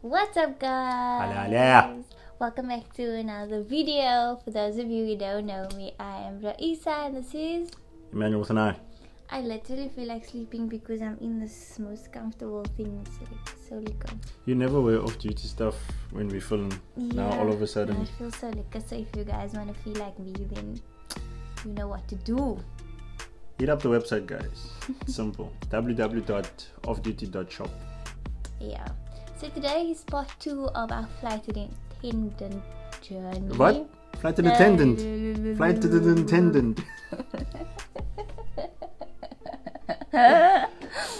What's up, guys? Hello. Welcome back to another video. For those of you who don't know me, I am Raeesah and this is Emmanuels and I. I literally feel like sleeping because I'm in this most comfortable thing. So liquor. You never wear off-duty stuff when we film. Now all of a sudden. I feel so liquor. So if you guys want to feel like me, then you know what to do. Hit up the website, guys. Simple. www.offduty.shop. Yeah. So today is part 2 of our flight attendant journey. What? Flight attendant. Flight attendant.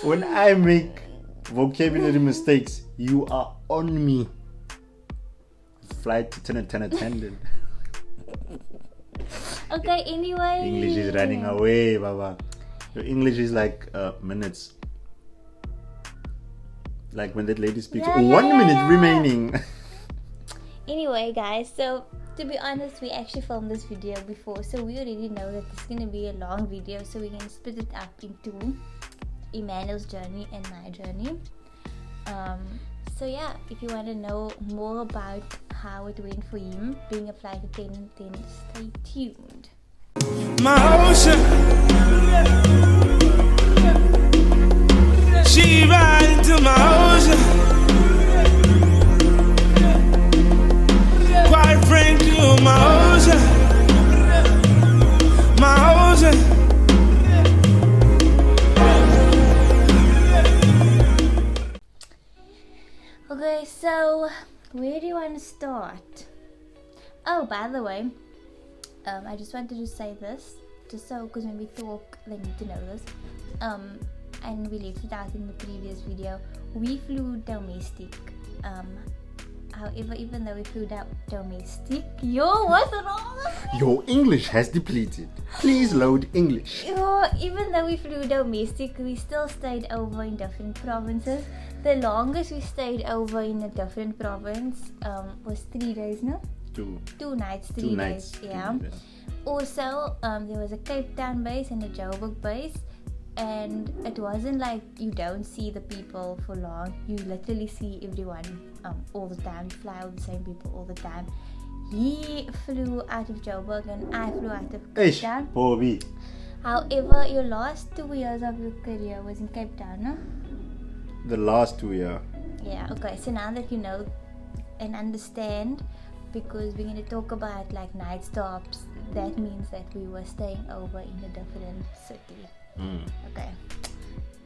When I make vocabulary mistakes, you are on me. Flight attendant. Okay, anyway. English is running away, Baba. Your English is like minutes. Like when that lady speaks, 1 minute remaining. Anyway, guys, so to be honest, we actually filmed this video before, so we already know that this is going to be a long video, so we're going to split it up into Emmanuel's journey and my journey. So yeah, if you want to know more about how it went for him being a flight attendant, then stay tuned. My ocean, she right into my ocean. Quite frankly, you're my ocean, my ocean. Okay, so where do you want to start? Oh, by the way, I just wanted to say this, just so, because when we talk, they need to know this. And we left it out in the previous video. We flew domestic. However, even though we flew domestic, what's wrong? Your English has depleted. Please load English. Even though we flew domestic, we still stayed over in different provinces. The longest we stayed over in a different province was 3 days, no? 2 nights, 3 days. Yeah. Also, there was a Cape Town base and a Joburg base, and it wasn't like you don't see the people for long. You literally see everyone all the time. You fly with the same people all the time. He flew out of Joburg and I flew out of Cape Town. Bobby. However, your last 2 years of your career was in Cape Town, no? The last 2 years. Yeah, okay. So now that you know and understand, because we're going to talk about like night stops, that means that we were staying over in a different city. Okay,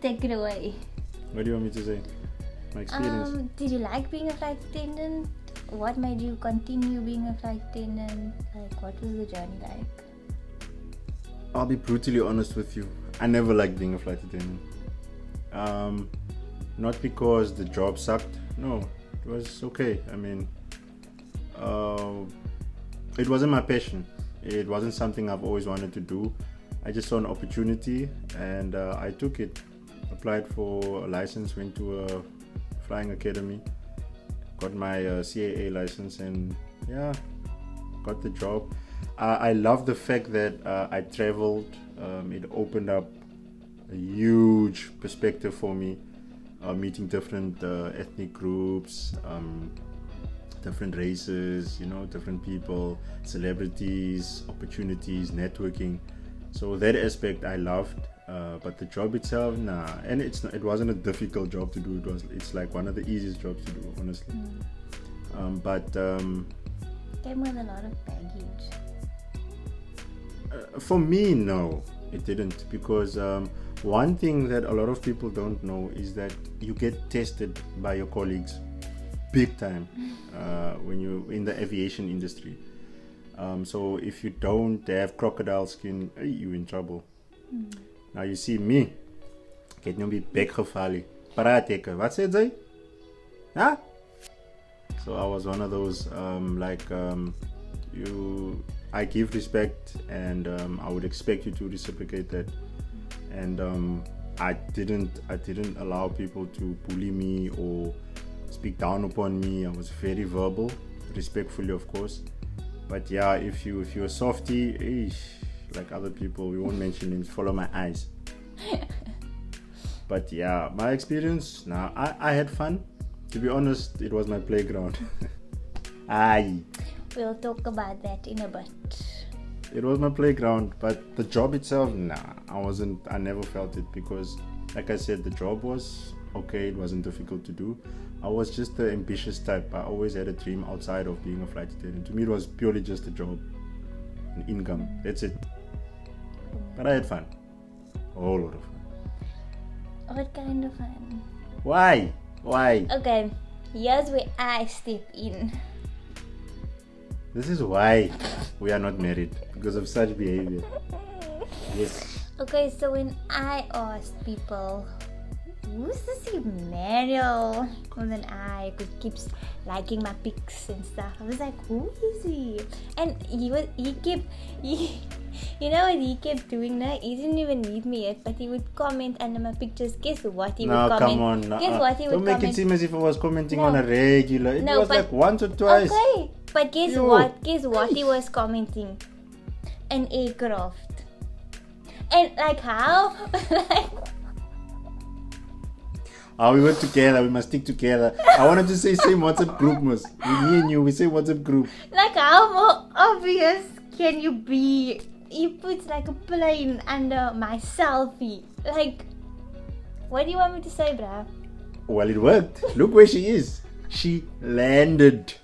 take it away. What do you want me to say? My experience. Did you like being a flight attendant? What made you continue being a flight attendant? Like, what was the journey like? I'll be brutally honest with you. I never liked being a flight attendant. Not because the job sucked. No, it was okay. I mean, it wasn't my passion. It wasn't something I've always wanted to do. I just saw an opportunity and I took it. Applied for a license, went to a flying academy, got my CAA license, and yeah, got the job. I love the fact that I traveled. It opened up a huge perspective for me, meeting different ethnic groups, different races, different people, celebrities, opportunities, networking. So that aspect I loved, but the job itself, nah. And it wasn't a difficult job to do. It's like one of the easiest jobs to do, honestly. Came with a lot of baggage. For me, no, it didn't, because one thing that a lot of people don't know is that you get tested by your colleagues big time when you're in the aviation industry. So if you don't have crocodile skin, you're in trouble. Now you see me, ek het nou by bek geval. Praat ek, wat sê jy? Huh? So I was one of those I give respect, and I would expect you to reciprocate that. And I didn't allow people to bully me or speak down upon me. I was very verbal, respectfully, of course. But yeah, if you're a softie, like other people, we won't mention names, follow my eyes. But yeah, my experience, I had fun. To be honest, it was my playground. Aye. We'll talk about that in a bit. It was my playground, but the job itself, nah, I never felt it because, like I said, the job was okay, it wasn't difficult to do. I was just the ambitious type. I always had a dream outside of being a flight attendant. To me, it was purely just a job, an income, that's it. But I had fun, a whole lot of fun. What kind of fun? Why? Okay, here's where I step in. This is why we are not married, because of such behavior. Yes. Okay, so when I asked people, who's this Emmanuel with an I, because he keeps liking my pics and stuff, I was like, who is he? And he kept you know what he kept doing now? He didn't even meet me yet, but he would comment under my pictures. Guess what he would comment? Come on. Guess what he would comment? Don't make it seem as if I was commenting on a regular. It was like once or twice. Okay, but guess what? Guess what he was commenting? An aircraft. And like how? We were together. We must stick together. I wanted to say same WhatsApp group, Mus. Me and you, we say WhatsApp group. Like how more obvious can you be? He puts like a plane under my selfie. Like, what do you want me to say, bruh? Well, it worked. Look where she is. She landed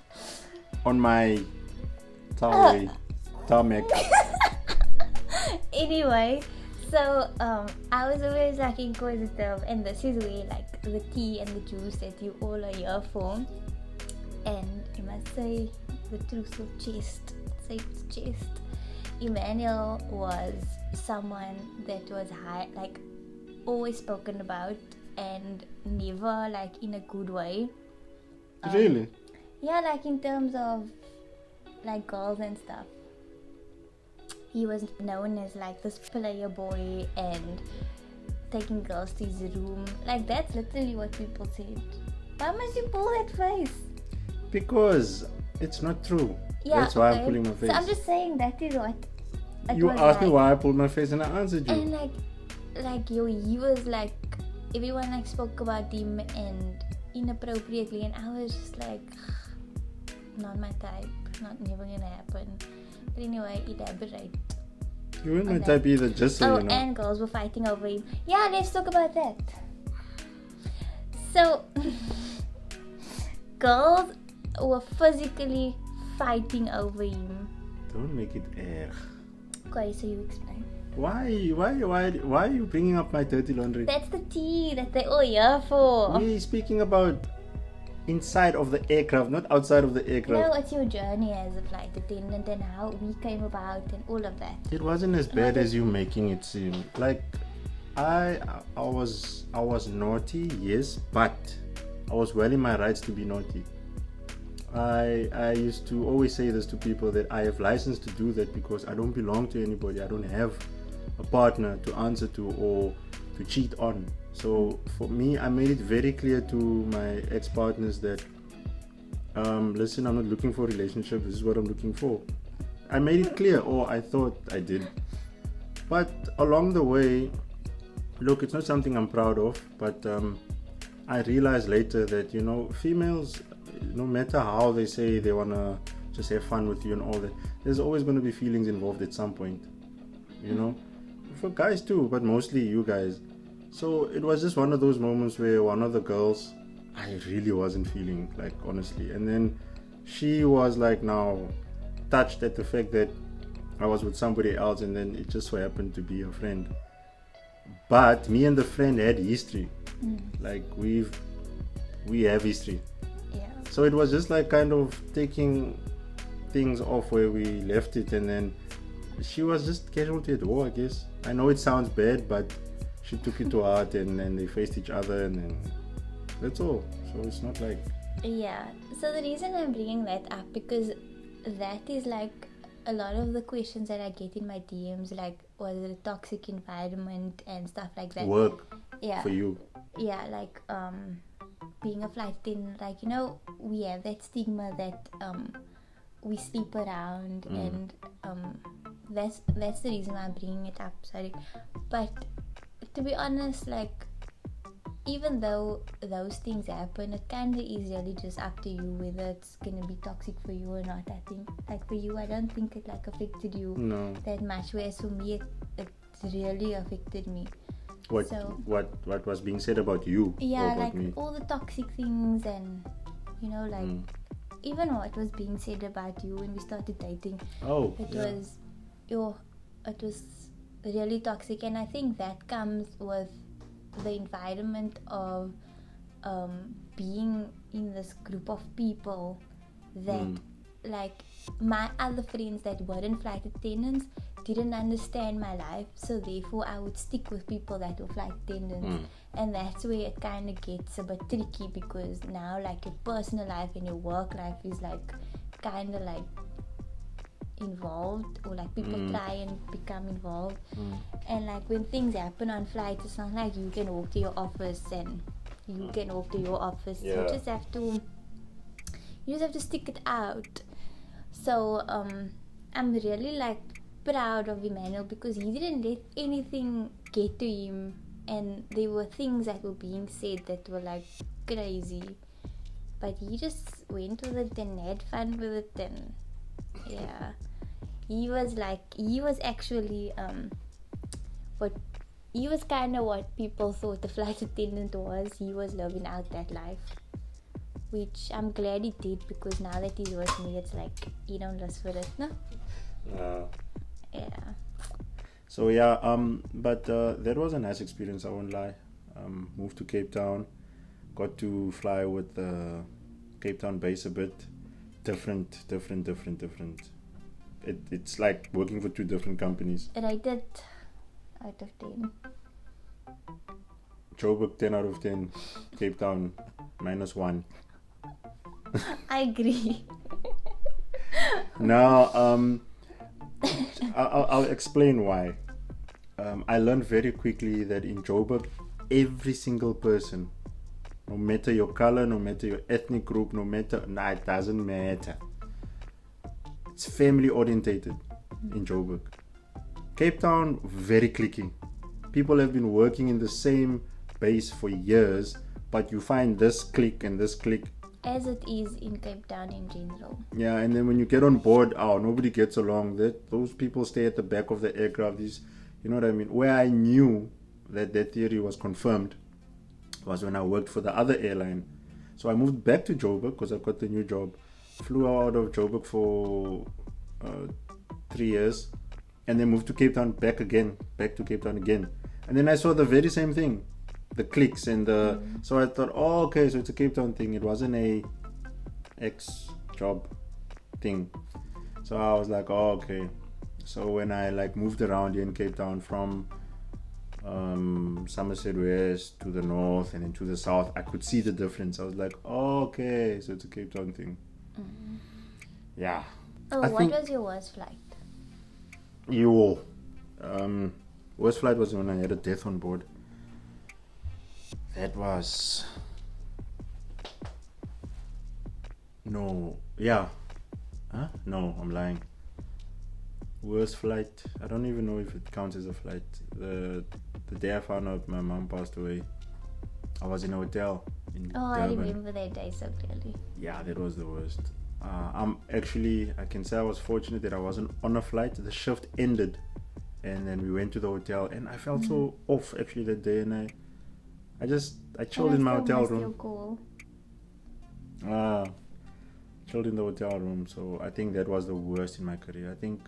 on my tarmac. Anyway, so I was always like inquisitive, and this is where like the tea and the juice that you all are here for. And you must say the truth of chest. Say it's chest. Emmanuel was someone that was like always spoken about, and never like in a good way. Really? Yeah, like in terms of like girls and stuff. He was known as like this player boy and taking girls to his room. Like that's literally what people said. Why must you pull that face? Because it's not true. Yeah, that's why okay. I'm pulling my face. So I'm just saying that is what you asked me why I pulled my face and I answered you. And he was like, everyone like spoke about him and inappropriately, and I was just like, not my type, never gonna happen. But anyway, elaborate. You weren't my type either, just so you know. And girls were fighting over him. Yeah, let's talk about that. So, girls were physically fighting over him. Don't make it air. Okay, so you explain. Why are you bringing up my dirty laundry? That's the tea that they're all here for. We're speaking about inside of the aircraft, not outside of the aircraft. No, it's your journey as a flight attendant and how we came about and all of that. It wasn't as bad as you making it seem. Like I was naughty, yes, but I was well in my rights to be naughty. I used to always say this to people, that I have license to do that because I don't belong to anybody. I don't have a partner to answer to or to cheat on. So for me, I made it very clear to my ex-partners that listen, I'm not looking for a relationship. This is what I'm looking for. I made it clear, or I thought I did. But along the way, look, it's not something I'm proud of, but I realized later that, females, no matter how they say they want to just have fun with you and all that, there's always going to be feelings involved at some point, for guys too, but mostly you guys. So it was just one of those moments where one of the girls, I really wasn't feeling, like, honestly, and then she was like now touched at the fact that I was with somebody else, and then it just so happened to be a friend. But me and the friend had history. Like we have history. Yeah. So it was just like kind of taking things off where we left it, and then she was just casualty at war, I guess. I know it sounds bad, but she took it to heart, and then they faced each other, and then that's all. So it's not like... Yeah. So the reason I'm bringing that up, because that is like a lot of the questions that I get in my DMs, like, was it a toxic environment and stuff like that. Work. Yeah. For you. Yeah, like being a flight attendant, like, we have that stigma that we sleep around, and that's the reason why I'm bringing it up. Sorry, but to be honest, like, even though those things happen, it kind of is really just up to you whether it's gonna be toxic for you or not. I think, like for you, I don't think it like affected you that much. Whereas for me, it really affected me. What was being said about you? Yeah, or about like me? all the toxic things, and you know, like even what was being said about you when we started dating. It was really toxic, and I think that comes with the environment of being in this group of people that like my other friends that weren't flight attendants didn't understand my life, so therefore I would stick with people that were flight attendants, and that's where it kind of gets a bit tricky, because now like your personal life and your work life is like kind of like involved, or like people try and become involved, and like when things happen on flights, it's not like you can walk to your office and you can walk to your office. You just have to stick it out. So I'm really like proud of Emmanuel, because he didn't let anything get to him, and there were things that were being said that were like crazy, but he just went with it and had fun with it, and he was actually he was kind of what people thought the flight attendant was. He was living out that life, which I'm glad he did, because now that he's with me, it's like he don't list for it, no? Yeah. So but that was a nice experience, I won't lie. Moved to Cape Town, got to fly with the Cape Town base a bit. Different. It's like working for two different companies. Rated out of 10. Joburg 10 out of 10. Cape Town -1. I agree. Now, I'll explain why. I learned very quickly that in Joburg, every single person, no matter your color, no matter your ethnic group, it doesn't matter. It's family orientated in Joburg. Cape Town, very cliquey. People have been working in the same base for years, but you find this clique and this clique. As it is in Cape Town in general. Yeah, and then when you get on board, nobody gets along. Those people stay at the back of the aircraft. You know what I mean? Where I knew that theory was confirmed was when I worked for the other airline. So I moved back to Joburg because I got the new job. Flew out of Joburg for 3 years, and then moved to Cape Town, back to Cape Town again. And then I saw the very same thing, the clicks and so I thought, okay, so it's a Cape Town thing. It wasn't a ex-job thing. So I was like, okay. So when I like moved around here in Cape Town from Somerset West to the north and then to the south, I could see the difference. I was like, okay, so it's a Cape Town thing. Yeah. What was your worst flight? Worst flight was when I had a death on board. That was no, I'm lying. Worst flight, I don't even know if it counts as a flight. The day I found out my mom passed away, I was in a hotel in Durban. I remember that day so clearly. Yeah, that was the worst. I can say I was fortunate that I wasn't on a flight. The shift ended, and then we went to the hotel, and I felt so off actually that day, and I chilled in my hotel room. Cool. Chilled in the hotel room. So I think that was the worst in my career. I think,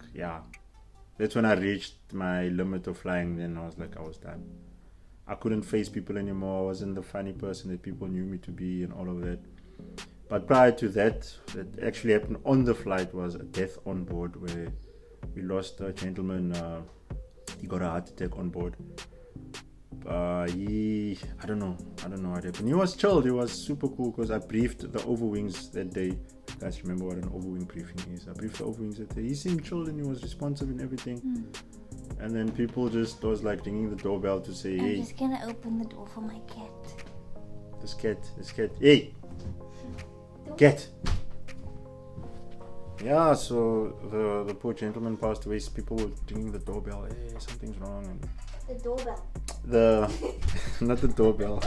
that's when I reached my limit of flying. Then I was like, I was done. I couldn't face people anymore. I wasn't the funny person that people knew me to be and all of that. But prior to that actually happened on the flight was a death on board, where we lost a gentleman. He got a heart attack on board. I don't know what happened. He was chilled. He was super cool because I briefed the overwings that day. You guys remember what an overwing briefing is? I briefed the overwings that day. He seemed chilled and he was responsive and everything. And then people just was like ringing the doorbell to say, hey. I'm just gonna open the door for my cat. This cat. Hey! Cat! Yeah, so the poor gentleman passed away. People were ringing the doorbell. Hey, something's wrong. And the doorbell. not the doorbell.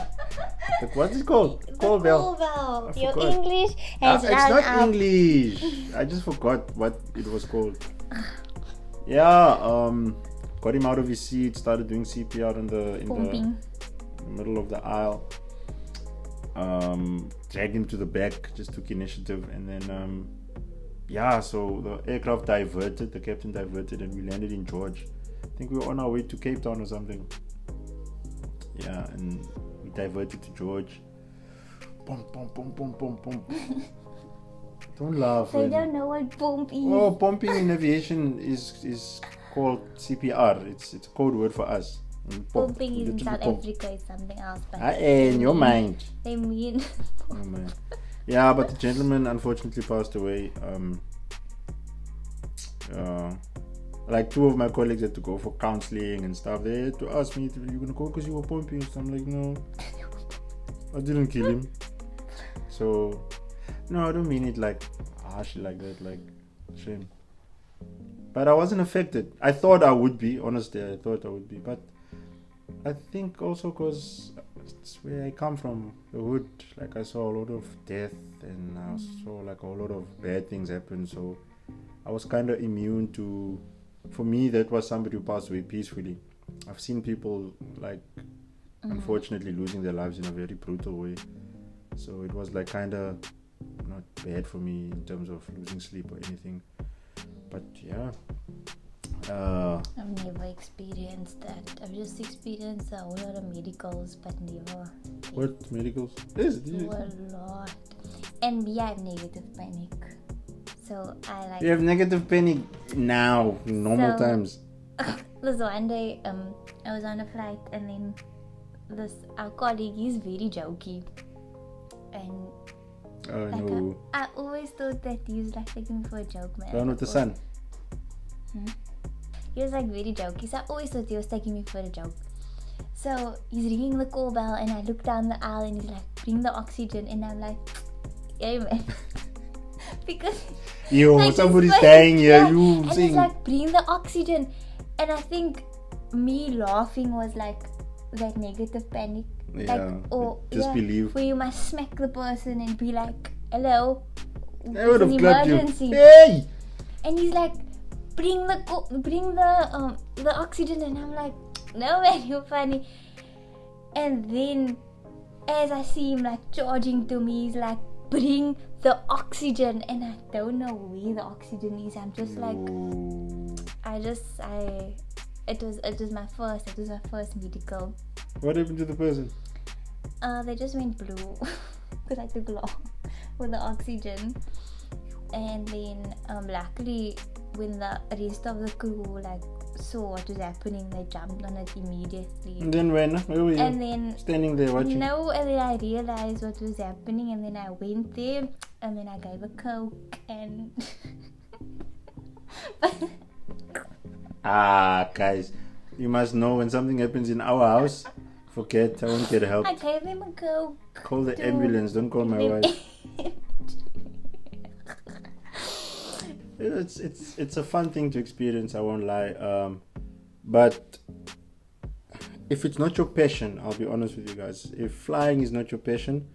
What's it called? Call bell. bell. I Your forgot. English has It's run not out. English. I just forgot what it was called. Yeah, got him out of his seat, started doing CPR in the Pumping. middle of the aisle. Dragged him to the back, just took initiative, and then so the aircraft diverted, the captain diverted, and we landed in George. I think we were on our way to Cape Town or something. Yeah, and we diverted to George. Boom, boom, boom, boom, boom, boom. Don't laugh. They man. don't know what pump is. Oh, pumping in aviation is called CPR. It's a code word for us. Pumping is in Literally South pump. Africa is something else. But In your mind. they mean Oh man. Yeah, but the gentleman unfortunately passed away. Like two of my colleagues had to go for counseling and stuff. They had to ask me, "You gonna go because you were pumping?" So I'm like, "No, I didn't kill him." So, no, I don't mean it like harshly like that. Like, shame. But I wasn't affected. I thought I would be. Honestly, I thought I would be. But I think also because it's where I come from, the hood. Like I saw a lot of death, and I saw like a lot of bad things happen. So I was kind of immune to. For me, that was somebody who passed away peacefully. I've seen people like, unfortunately, losing their lives in a very brutal way. So it was like kind of not bad for me in terms of losing sleep or anything. But yeah. I've never experienced that. I've just experienced a whole lot of medicals, but never. What medicals? Yes, A lot. And I have negative panic. So I like. you have negative panic now, in normal So- times. This one day, I was on a flight, and then our colleague, he's very jokey, and Oh like no. I always thought that he was like taking me for a joke, man. Down with the sun. He was like very jokey, so I always thought he was taking me for a joke. So he's ringing the call bell, and I look down the aisle, and he's like, "Bring the oxygen," and I'm like, "Yeah, man," because Yo, like, somebody's it's dying here. yeah, You and sing. it's like, "Bring the oxygen," and I think me laughing was like that negative panic. Yeah, Like, or disbelief. where you must smack the person and be like, "Hello, I it's would an have clapped you. emergency," Hey! and he's like, bring the oxygen," and I'm like, "No, man, you're funny." And then as I see him like charging to me, he's like, "Bring the oxygen," and I don't know where the oxygen is. I'm just like, it was my first medical. What happened to the person? They just went blue because I took long with the oxygen, and then luckily when the rest of the crew like saw what was happening, they jumped on it immediately. And then when? Where were you? And then Standing there watching. no, and then I realized what was happening, and then I went there, and then I gave a Coke, and Guys, you must know when something happens in our house, forget, I won't get help. I gave him a Coke. Call the to ambulance, don't call my give him- wife. It's a fun thing to experience, I won't lie. But if it's not your passion, I'll be honest with you guys. If flying is not your passion,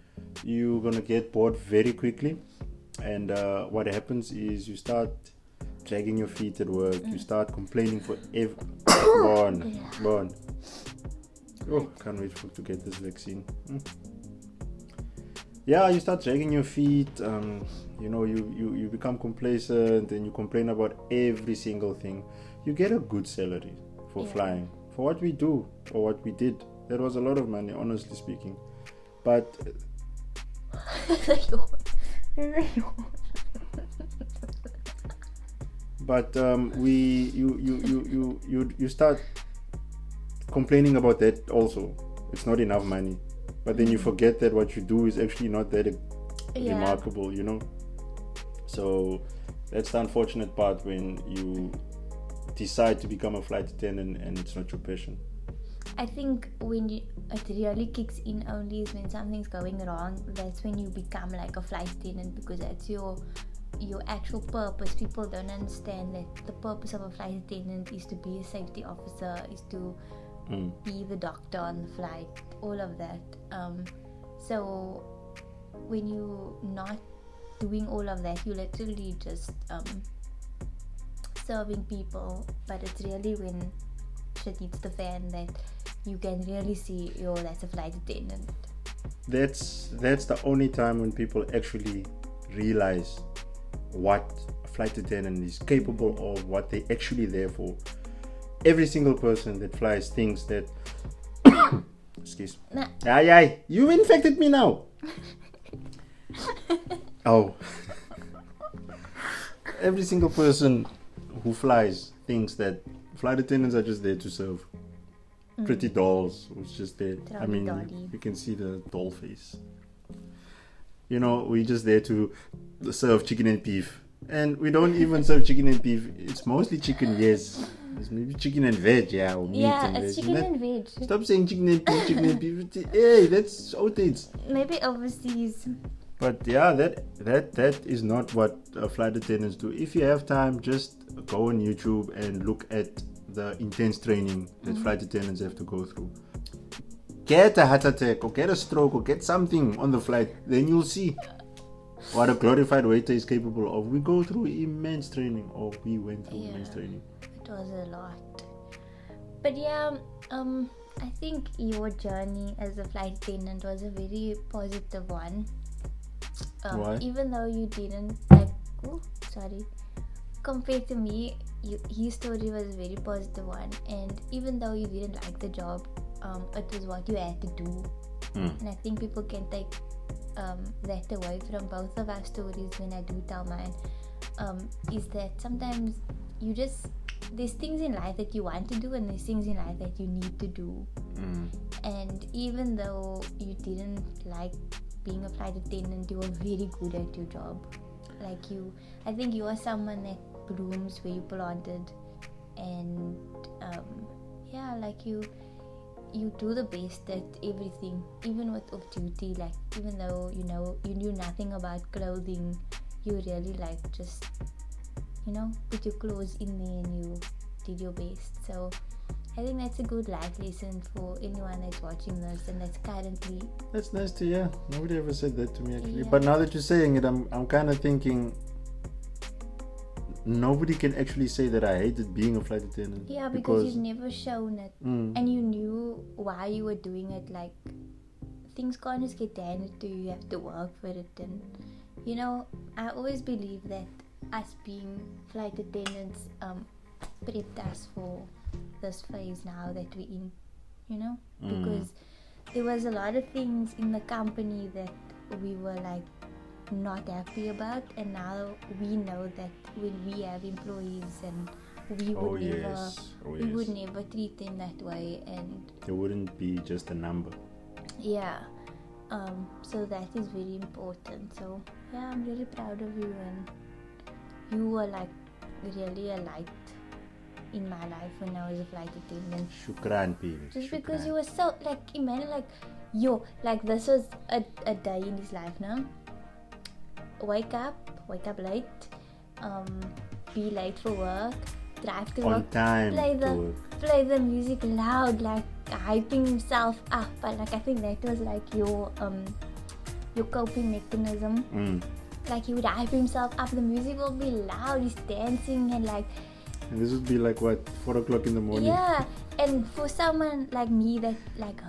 you're gonna get bored very quickly. And what happens is you start dragging your feet at work. You start complaining for Born. Oh, can't wait to get this vaccine. Yeah, you start dragging your feet. You become complacent, and you complain about every single thing. You get a good salary for flying, for what we do or what we did. That was a lot of money, honestly speaking. But you start complaining about that also. It's not enough money. But then you forget that what you do is actually not that remarkable, you know. So that's the unfortunate part when you decide to become a flight attendant and it's not your passion. I think when it really kicks in only is when something's going wrong. That's when you become like a flight attendant, because that's your actual purpose. People don't understand that the purpose of a flight attendant is to be a safety officer, is to be the doctor on the flight, all of that. So when you're not doing all of that, you literally just serving people. But it's really when shit hits the fan that you can really see, yo, that's a flight attendant. That's the only time when people actually realize what a flight attendant is capable of, what they're actually there for. Every single person that flies thinks that excuse me. Nah. You infected me now. Oh. Every single person who flies thinks that flight attendants are just there to serve. Pretty dolls who's just there. I mean, you can see the doll face. You know, we're just there to serve chicken and beef. And we don't even serve chicken and beef. It's mostly chicken, yes. It's maybe chicken and veg, yeah, or meat and veg. Yeah, it's chicken and veg. Stop saying chicken and beef. Hey, that's outdated. Maybe overseas. But yeah, that is not what flight attendants do. If you have time, just go on YouTube and look at the intense training that flight attendants have to go through. Get a heart attack or get a stroke or get something on the flight, then you'll see what a glorified waiter is capable of. We go through immense training, or we went through immense training. It was a lot. But yeah, I think your journey as a flight attendant was a very positive one. Why? Even though you didn't compared to me, his story was a very positive one, and even though you didn't like the job, it was what you had to do. And I think people can take that away from both of our stories when I do tell mine, is that sometimes there's things in life that you want to do and there's things in life that you need to do. And even though you didn't like being a flight attendant, you were very good at your job. I think you are someone that blooms where you planted, and you do the best at everything, even with off duty. Like, even though you knew nothing about clothing, you really just put your clothes in there and you did your best. So I think that's a good life lesson for anyone that's watching this and that's currently. That's nice to hear. Nobody ever said that to me actually. Yeah. But now that you're saying it, I'm kind of thinking nobody can actually say that I hated being a flight attendant. Yeah, because you've never shown it, and you knew why you were doing it. Like, things can't just get handed to you. You have to work for it, and I always believe that us being flight attendants prepped us for this phase now that we're in, because there was a lot of things in the company that we were not happy about, and now we know that when we have employees, and we would never treat them that way, and it wouldn't be just a number. So that is very important. So I'm really proud of you, and you were really a light in my life when I was a flight attendant. Shukran, baby. Just because you were so Emmanuel, this was a day in his life now. Wake up late, be late for work, drive to on work, time, play the music loud, hyping himself up. But I think that was your coping mechanism. He would hype himself up, the music will be loud, he's dancing, and this would be 4 o'clock in the morning. Yeah, and for someone like me that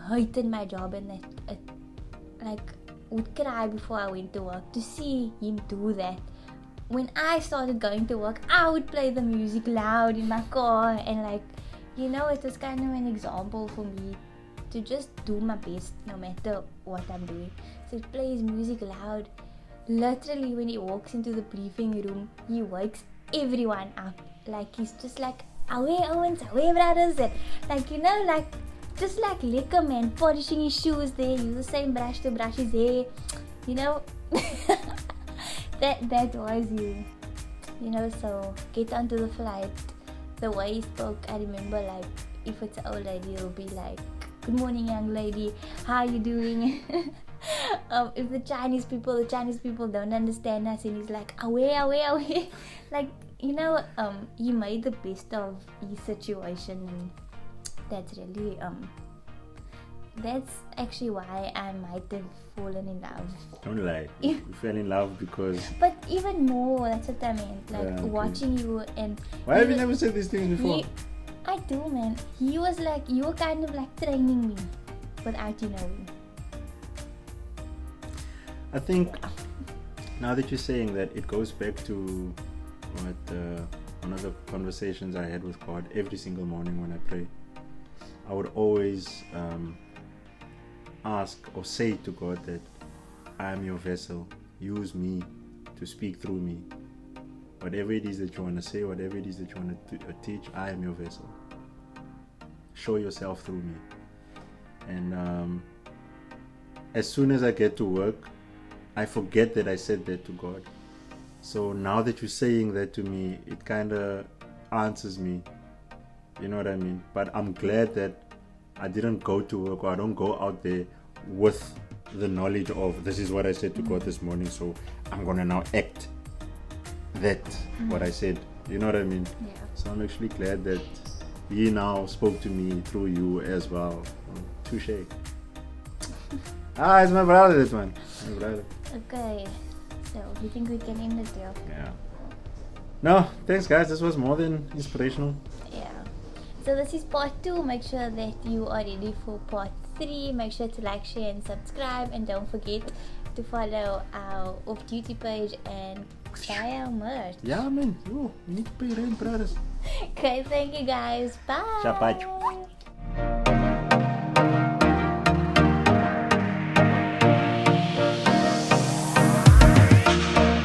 hated my job and that would cry before I went to work, to see him do that. When I started going to work, I would play the music loud in my car, and it was kind of an example for me to just do my best no matter what I'm doing. So he plays music loud. Literally, when he walks into the briefing room, he wakes everyone up. He's just away Owens, away brothers, and just liquor man, polishing his shoes there, use the same brush to brush his hair, that was you, so get onto the flight. The way he spoke, I remember if it's an old lady, it'll be good morning young lady, how are you doing? If the Chinese people don't understand us, and he's away. He made the best of his situation, and that's really that's actually why I might have fallen in love. Don't lie. You fell in love because. But even more, that's what I meant. Like Yeah, okay. watching you and. Why have you never said these things before? I do, man. He was like, you were kind of like training me without you knowing. I think now that you're saying that, it goes back to what one of the conversations I had with God every single morning when I pray. I would always ask or say to God that I am your vessel. Use me to speak through me. Whatever it is that you want to say, whatever it is that you want to teach, I am your vessel. Show yourself through me. And as soon as I get to work, I forget that I said that to God. So now that you're saying that to me, it kind of answers me. You know what I mean? But I'm glad that I didn't go to work, or I don't go out there with the knowledge of this is what I said to God this morning, so I'm going to now act that what I said. You know what I mean? Yeah. So I'm actually glad that He now spoke to me through you as well. Touche. It's my brother, that one. My brother. Okay. So, you think we can end it there? Yeah. No, thanks guys. This was more than inspirational. Yeah. So this is part 2. Make sure that you are ready for part 3. Make sure to like, share and subscribe. And don't forget to follow our off-duty page and buy our merch. Yeah, man. You need to pay rent, brothers. Okay, thank you guys. Bye. Chapacho.